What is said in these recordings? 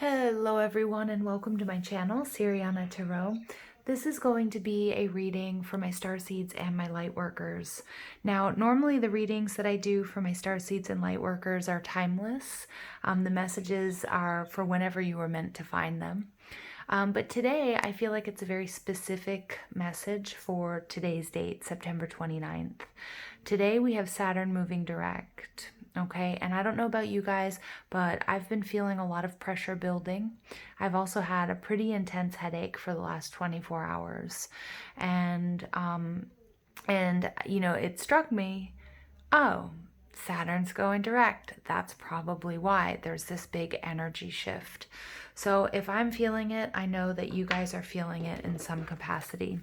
Hello everyone and welcome to my channel, Siriana Tarot. This is going to be a reading for my Starseeds and my Lightworkers. Now, normally the readings that I do for my Starseeds and Lightworkers are timeless. The messages are for whenever you were meant to find them. But today I feel like it's a very specific message for today's date, September 29th. Today we have Saturn moving direct. Okay, and I don't know about you guys, but I've been feeling a lot of pressure building. I've also had a pretty intense headache for the last 24 hours. And you know, it struck me, oh, Saturn's going direct. That's probably why there's this big energy shift. So if I'm feeling it, I know that you guys are feeling it in some capacity.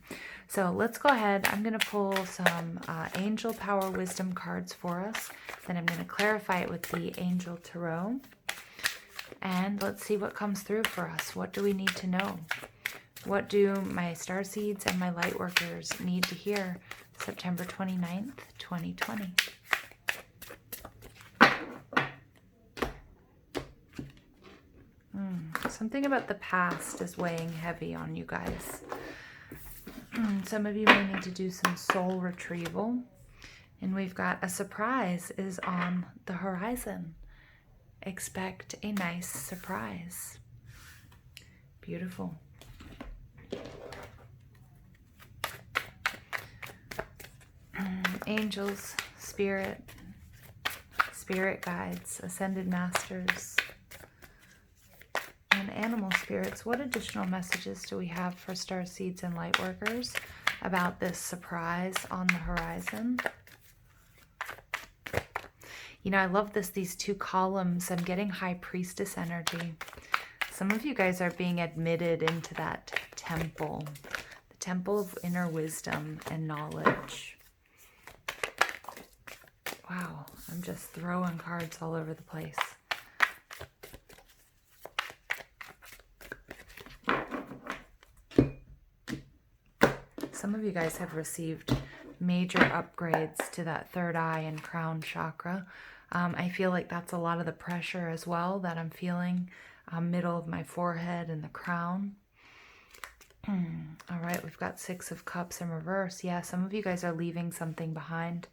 So let's go ahead. I'm going to pull some Angel Power Wisdom cards for us. Then I'm going to clarify it with the Angel Tarot. And let's see what comes through for us. What do we need to know? What do my Starseeds and my Lightworkers need to hear September 29th, 2020? Something about the past is weighing heavy on you guys. Some of you may need to do some soul retrieval. And we've got a surprise is on the horizon. Expect a nice surprise. Beautiful. Angels, spirit guides, ascended masters, and animal spirits. What additional messages do we have for Starseeds and Lightworkers about this surprise on the horizon? You know, I love these two columns. I'm getting High Priestess energy. Some of you guys are being admitted into that temple, the temple of inner wisdom and knowledge. Wow, I'm just throwing cards all over the place. Some of you guys have received major upgrades to that third eye and crown chakra. I feel like that's a lot of the pressure as well that I'm feeling, middle of my forehead and the crown. All right, we've got Six of Cups in reverse. Yeah, some of you guys are leaving something behind.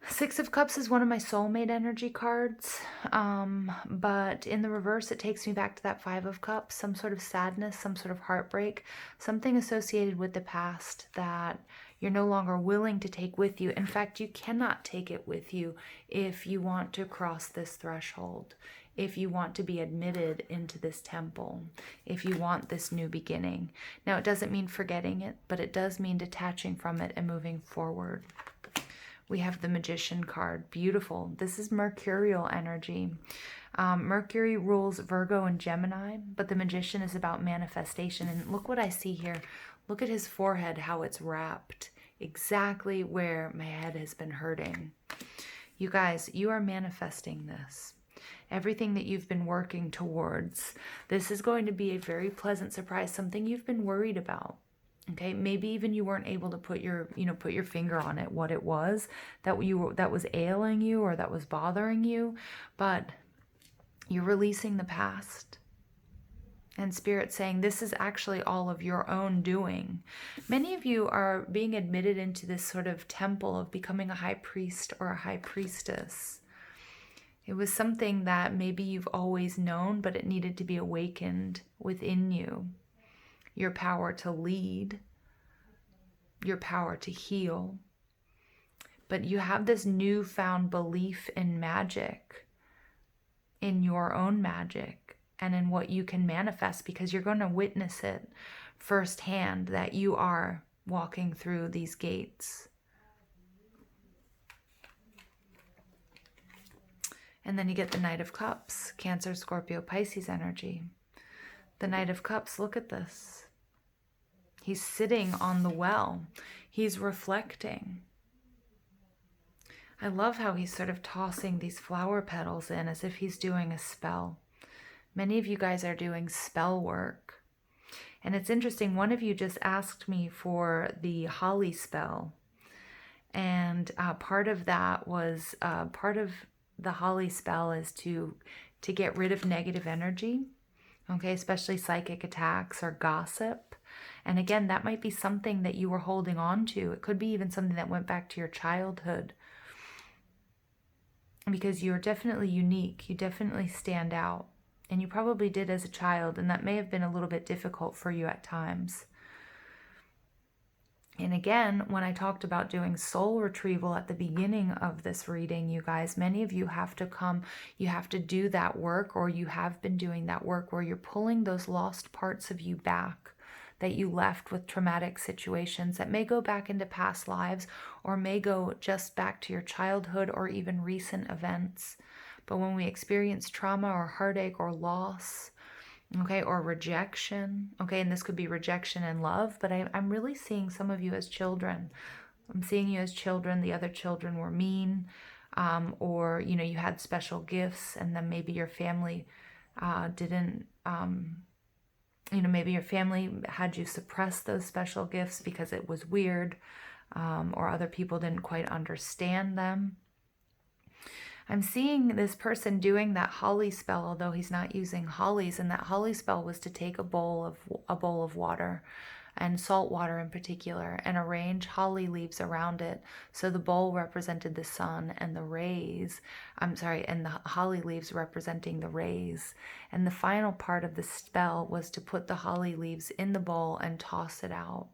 Six of Cups is one of my soulmate energy cards, but in the reverse, it takes me back to that Five of Cups, some sort of sadness, some sort of heartbreak, something associated with the past that you're no longer willing to take with you. In fact, you cannot take it with you if you want to cross this threshold, if you want to be admitted into this temple, if you want this new beginning. Now, it doesn't mean forgetting it, but it does mean detaching from it and moving forward. We have the Magician card. Beautiful. This is mercurial energy. Mercury rules Virgo and Gemini, but the Magician is about manifestation. And look what I see here. Look at his forehead, how it's wrapped. Exactly where my head has been hurting. You guys, you are manifesting this. Everything that you've been working towards. This is going to be a very pleasant surprise, something you've been worried about. Okay, maybe even you weren't able to put your finger on it, what it was that was ailing you or that was bothering you, but you're releasing the past. And Spirit saying this is actually all of your own doing. Many of you are being admitted into this sort of temple of becoming a high priest or a high priestess. It was something that maybe you've always known, but it needed to be awakened within you. Your power to lead, your power to heal. But you have this newfound belief in magic, in your own magic, and in what you can manifest, because you're going to witness it firsthand that you are walking through these gates. And then you get the Knight of Cups, Cancer, Scorpio, Pisces energy. The Knight of Cups, look at this. He's sitting on the well. He's reflecting. I love how he's sort of tossing these flower petals in as if he's doing a spell. Many of you guys are doing spell work. And it's interesting, one of you just asked me for the holly spell. And part of that was, part of the holly spell is to to get rid of negative energy, okay, especially psychic attacks or gossip. And again, that might be something that you were holding on to. It could be even something that went back to your childhood, because you're definitely unique. You definitely stand out. And you probably did as a child, and that may have been a little bit difficult for you at times. And again, when I talked about doing soul retrieval at the beginning of this reading, you guys, many of you have to come, you have to do that work, or you have been doing that work where you're pulling those lost parts of you back that you left with traumatic situations that may go back into past lives, or may go just back to your childhood or even recent events. But when we experience trauma or heartache or loss, okay, or rejection, okay, and this could be rejection and love, but I'm really seeing some of you as children. I'm seeing you as children. The other children were mean, or, you know, you had special gifts, and then maybe your family didn't, you know, maybe your family had you suppress those special gifts because it was weird, or other people didn't quite understand them. I'm seeing this person doing that holly spell, although he's not using hollies, and that holly spell was to take a bowl of water, and salt water in particular, and arrange holly leaves around it. So the bowl represented the sun, and the rays, and the holly leaves representing the rays. And the final part of the spell was to put the holly leaves in the bowl and toss it out.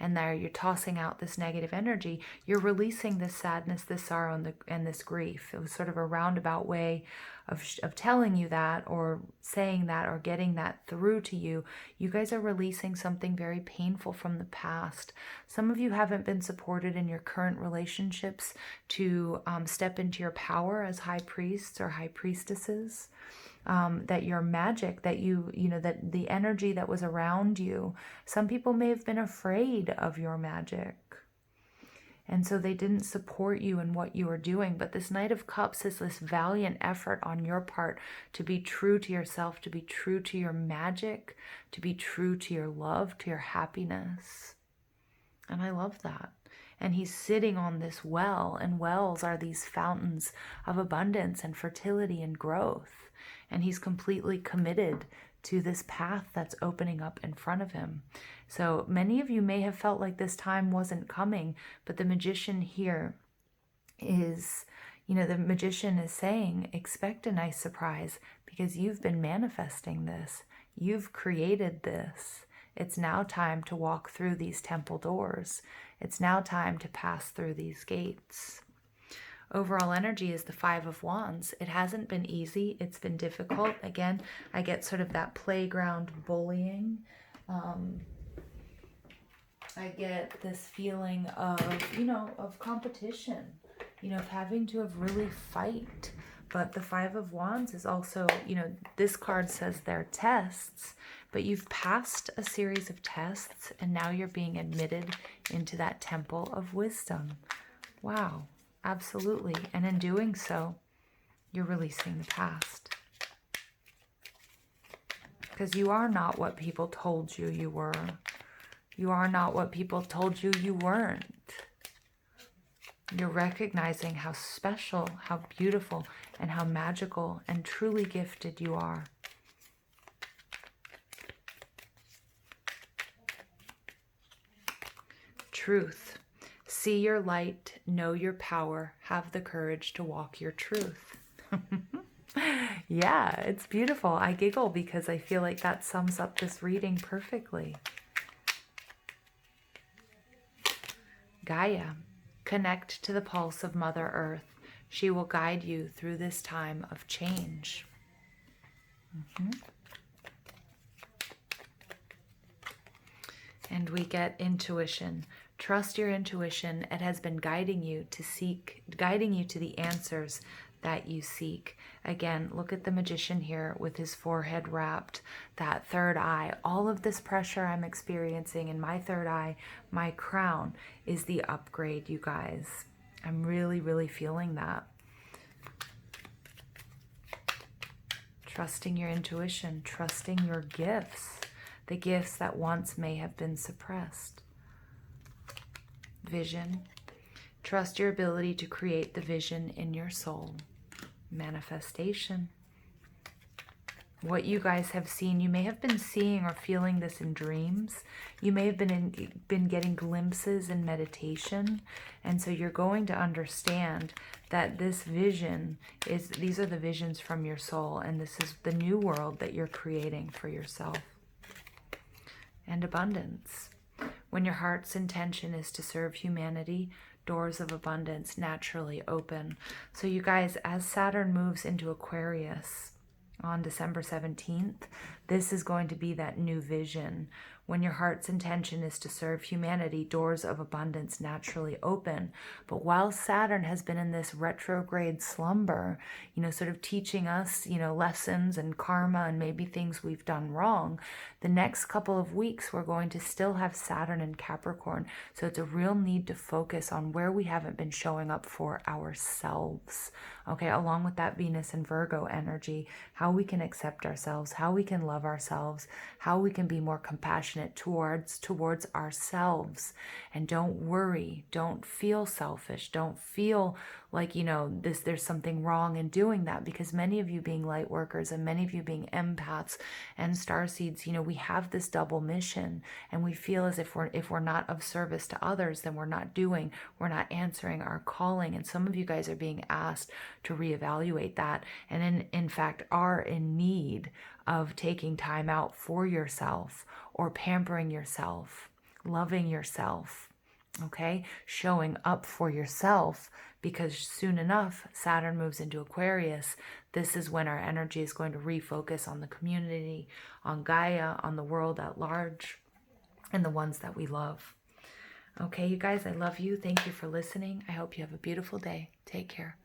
And there you're tossing out this negative energy. You're releasing this sadness, this sorrow, and this grief. It was sort of a roundabout way of telling you that, or saying that, or getting that through to you. You guys are releasing something very painful from the past. Some of you haven't been supported in your current relationships to step into your power as high priests or high priestesses. That your magic, that you know, that the energy that was around you, some people may have been afraid of your magic. And so they didn't support you in what you were doing. But this Knight of Cups is this valiant effort on your part to be true to yourself, to be true to your magic, to be true to your love, to your happiness. And I love that. And he's sitting on this well, and wells are these fountains of abundance and fertility and growth. And he's completely committed to this path that's opening up in front of him. So many of you may have felt like this time wasn't coming, but the magician here is, you know, the magician is saying, expect a nice surprise, because you've been manifesting this. You've created this. It's now time to walk through these temple doors. It's now time to pass through these gates. Overall energy is the Five of Wands. It hasn't been easy. It's been difficult. Again, I get sort of that playground bullying. I get this feeling of, you know, of competition, you know, of having to have really fight. But the Five of Wands is also, you know, this card says they're tests, but you've passed a series of tests, and now you're being admitted into that temple of wisdom. Wow. Absolutely. And in doing so, you're releasing the past. Because you are not what people told you you were. You are not what people told you you weren't. You're recognizing how special, how beautiful, and how magical and truly gifted you are. Truth. See your light, know your power, have the courage to walk your truth. Yeah, it's beautiful. I giggle because I feel like that sums up this reading perfectly. Gaia, connect to the pulse of Mother Earth. She will guide you through this time of change. And we get intuition. Trust your intuition. It has been guiding you to the answers that you seek. Again, look at the magician here with his forehead wrapped, that third eye. All of this pressure I'm experiencing in my third eye, my crown, is the upgrade, you guys. I'm really, really feeling that. Trusting your intuition, trusting your gifts, the gifts that once may have been suppressed. Vision. Trust your ability to create the vision in your soul. Manifestation. what you guys have seen. You may have been seeing or feeling this in dreams. You may have been getting glimpses in meditation. And so you're going to understand that this vision is, these are the visions from your soul, and this is the new world that you're creating for yourself. And abundance. When your heart's intention is to serve humanity, doors of abundance naturally open. So you guys, as Saturn moves into Aquarius on December 17th, this is going to be that new vision. When your heart's intention is to serve humanity, doors of abundance naturally open. But while Saturn has been in this retrograde slumber, you know, sort of teaching us, you know, lessons and karma and maybe things we've done wrong, the next couple of weeks we're going to still have Saturn in Capricorn. So it's a real need to focus on where we haven't been showing up for ourselves. Okay, along with that Venus and Virgo energy, how we can accept ourselves, how we can love ourselves, how we can be more compassionate towards ourselves. And don't worry, don't feel selfish, don't feel like, you know, there's something wrong in doing that, because many of you being light workers and many of you being empaths and starseeds, you know, we have this double mission, and we feel as if we're not of service to others, then we're not answering our calling. And some of you guys are being asked to reevaluate that, and in fact are in need of taking time out for yourself, or pampering yourself, loving yourself, okay, showing up for yourself, because soon enough Saturn moves into Aquarius. This is when our energy is going to refocus on the community, on Gaia, on the world at large, and the ones that we love. Okay, you guys, I love you. Thank you for listening. I hope you have a beautiful day. Take care.